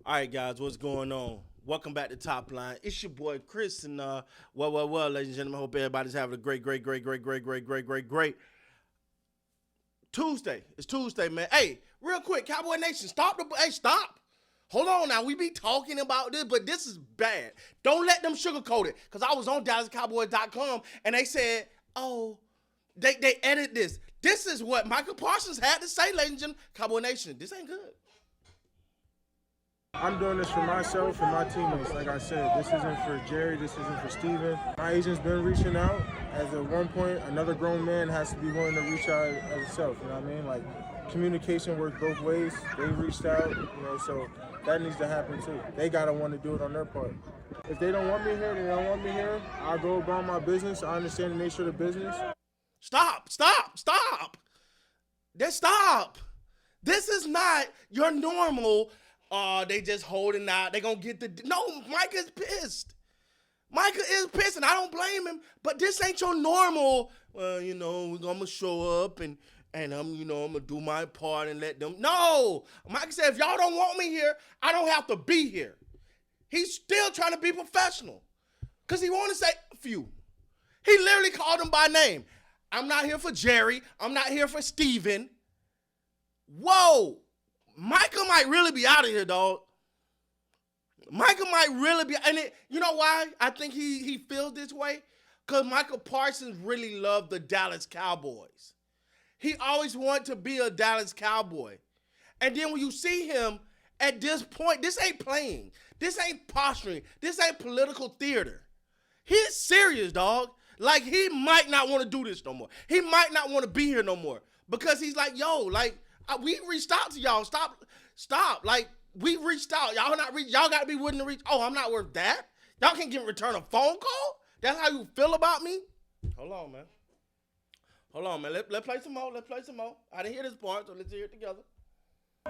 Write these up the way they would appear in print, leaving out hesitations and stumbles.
All right, guys, what's going on? Welcome back to Top Line. It's your boy Chris, and well, ladies and gentlemen, hope everybody's having a great Tuesday. It's Tuesday, man. Hey, real quick, Cowboy Nation, stop. Hold on now. We be talking about this, but this is bad. Don't let them sugarcoat it. Because I was on DallasCowboys.com, and they said, oh, they edit this. This is what Michael Parsons had to say, ladies and gentlemen. Cowboy Nation, this ain't good. I'm doing this for myself and my teammates. Like I said, this isn't for Jerry, this isn't for Steven. My agent's been reaching out. As at one point, another grown man has to be willing to reach out as himself, you know what I mean? Like, communication works both ways. They reached out, so that needs to happen too. They gotta want to do it on their part. If they don't want me here, they don't want me here. I'll go about my business. I understand the nature of the business. Stop. Just stop. This is not your normal, they just holding out. They gonna get the, no, Micah is pissed. Micah is pissed, and I don't blame him, but this ain't your normal, well, we're gonna show up and I'm gonna do my part and let them, no. Micah said, if y'all don't want me here, I don't have to be here. He's still trying to be professional because he want to say a few. He literally called him by name. I'm not here for Jerry. I'm not here for Steven. Whoa. Micah might really be out of here, dog. Micah might really be, and you know why I think he feels this way? Because Michael Parsons really loved the Dallas Cowboys. He always wanted to be a Dallas Cowboy. And then when you see him at this point, this ain't playing. This ain't posturing. This ain't political theater. He's serious, dog. Like, he might not want to do this no more. He might not want to be here no more. Because he's like, yo, like, we reached out to y'all. Stop. Like, we reached out. Y'all got to be willing to reach. Oh, I'm not worth that. Y'all can get return a phone call? That's how you feel about me? Hold on, man. Let's play some more. I didn't hear this part, so let's hear it together.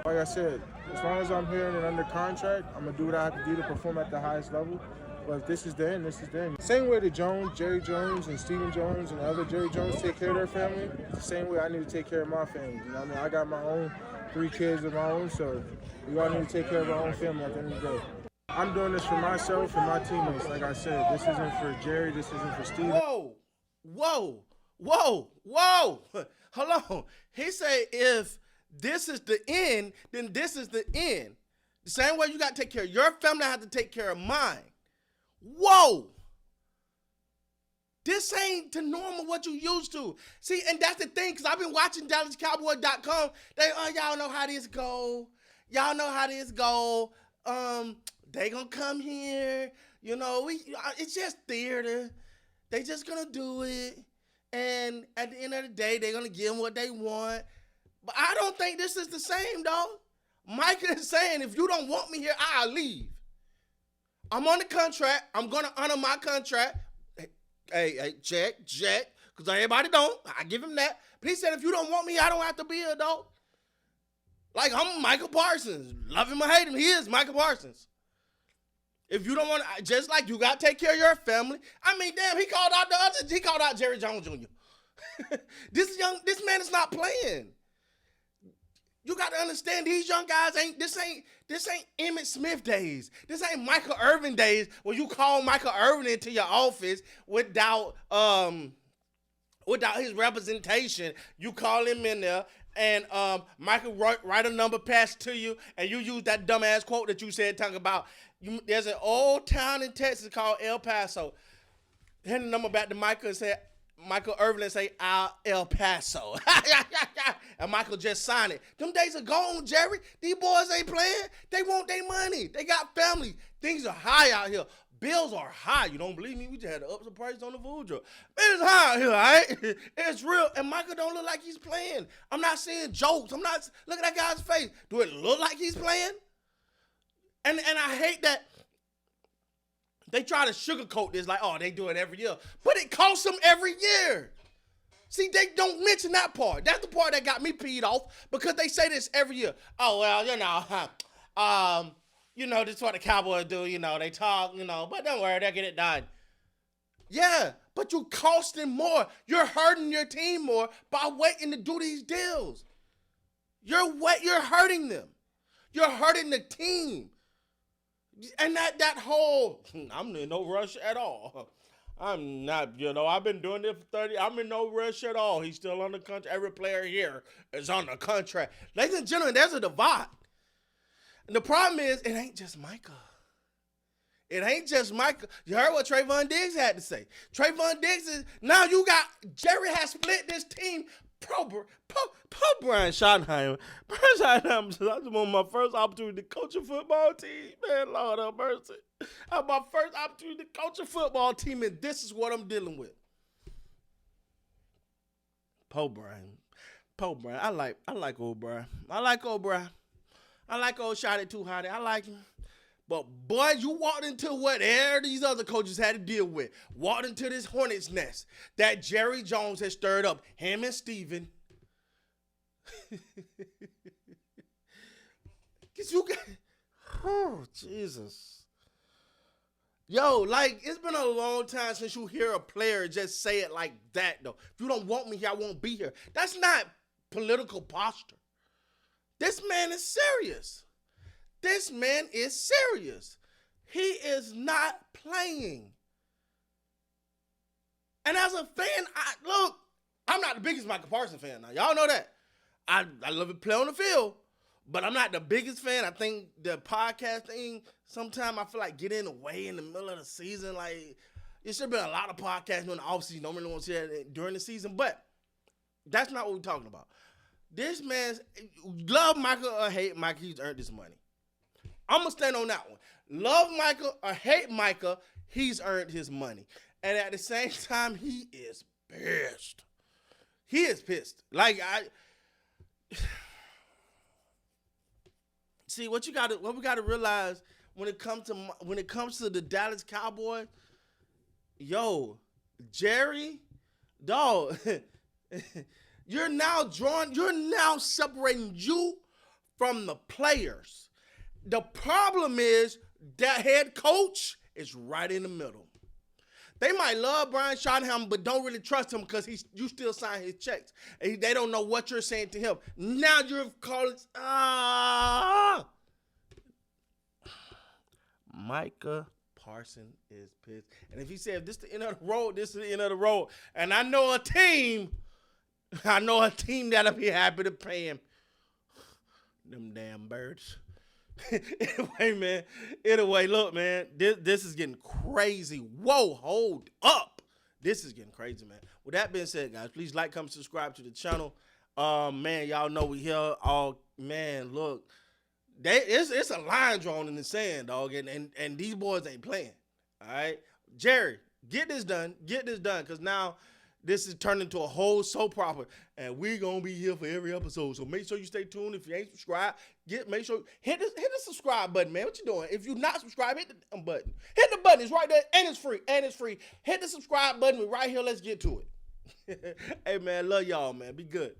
Like I said, as long as I'm here and under contract, I'm going to do what I have to do to perform at the highest level. But if this is the end, this is the end. Same way that Jerry Jones and Stephen Jones and other Jerry Jones take care of their family, it's the same way I need to take care of my family. You know what I mean? I got my own 3 kids of my own, so we all need to take care of our own family at the end of the day. I'm doing this for myself and my teammates. Like I said, this isn't for Jerry, this isn't for Stephen. Whoa. Hold on. He said if this is the end, then this is the end. The same way you got to take care of your family, I have to take care of mine. Whoa. This ain't the normal what you used to. See, and that's the thing, because I've been watching DallasCowboys.com. Y'all know how this go. They gonna come here. It's just theater. They just gonna do it. And at the end of the day, they're gonna give them what they want. But I don't think this is the same, dog. Micah is saying, if you don't want me here, I'll leave. I'm on the contract. I'm going to honor my contract. Hey, check, because everybody don't. I give him that. But he said, if you don't want me, I don't have to be here, dog. Like, I'm Michael Parsons. Love him or hate him, he is Michael Parsons. If you don't want to, just like you got to take care of your family. I mean, damn, he called out Jerry Jones Jr. This man is not playing. You got to understand, these young guys this ain't Emmitt Smith days. This ain't Michael Irvin days where you call Michael Irvin into your office without his representation. You call him in there and Michael write a number pass to you, and you use that dumbass quote that you said talking about. There's an old town in Texas called El Paso. Hand the number back to Michael and say, Michael Irvin and say, El Paso. And Michael just signed it. Them days are gone, Jerry. These boys ain't playing. They want their money. They got family. Things are high out here. Bills are high. You don't believe me? We just had to up the price on the food truck. Man, it's high out here, all right? It's real. And Michael don't look like he's playing. I'm not seeing jokes. Look at that guy's face. Do it look like he's playing? And I hate that they try to sugarcoat this like, oh, they do it every year. But it costs them every year. See, they don't mention that part. That's the part that got me peed off because they say this every year. Oh, well, this is what the Cowboys do. They talk, but don't worry, they'll get it done. Yeah, but you costing more. You're hurting your team more by waiting to do these deals. You're hurting them. You're hurting the team. And that whole, I'm in no rush at all. I'm not, I've been doing this for 30. I'm in no rush at all. He's still on the contract. Every player here is on the contract. Ladies and gentlemen, there's a divide. And the problem is, it ain't just Micah. It ain't just Micah. You heard what Trayvon Diggs had to say. Trayvon Diggs is, now you got, Jerry has split this team. Brian Schottenheimer. Brian Schottenheimer says, I just want my first opportunity to coach a football team. Man, Lord have mercy. I have my first opportunity to coach a football team, and this is what I'm dealing with. Brian. I like old Brian. I like old Shotty Too Hotty. I like him. But boy, you walked into what these other coaches had to deal with. Walked into this hornet's nest that Jerry Jones has stirred up. Him and Steven. Oh, Jesus. Yo, like, it's been a long time since you hear a player just say it like that, though. If you don't want me here, I won't be here. That's not political posture. This man is serious. This man is serious. He is not playing. And as a fan, I'm not the biggest Micah Parson fan now. Y'all know that. I love it play on the field, but I'm not the biggest fan. I think the podcast thing, sometimes I feel like get in the way in the middle of the season. Like, it should have been a lot of podcasts during the offseason. Don't really want to see that during the season, but that's not what we're talking about. This man's, love Micah or hate Micah, he's earned his money. I'm going to stand on that one. Love Micah or hate Micah, he's earned his money. And at the same time, he is pissed. He is pissed. Like, see, what we got to realize when it comes to the Dallas Cowboys, yo, Jerry, dog, you're now separating you from the players. The problem is that head coach is right in the middle. They might love Brian Schottenheimer, but don't really trust him because you still sign his checks. And they don't know what you're saying to him. Now you're calling, Micah Parson is pissed. And if he said, if this is the end of the road, this is the end of the road. And I know a team that'll be happy to pay him. Them damn birds. Anyway, look, man, this is getting crazy. Whoa, hold up. This is getting crazy, man. With that being said, guys, please like, comment, subscribe to the channel. Man, y'all know we here. Man, look, it's a line drawn in the sand, dog, and these boys ain't playing. All right, Jerry, get this done, because now this is turned into a whole soap opera, and we're gonna be here for every episode. So make sure you stay tuned. If you ain't subscribed, make sure hit the subscribe button, man. What you doing? If you're not subscribed, hit the button. Hit the button. It's right there, and it's free. Hit the subscribe button. We're right here. Let's get to it. Hey, man, love y'all, man. Be good.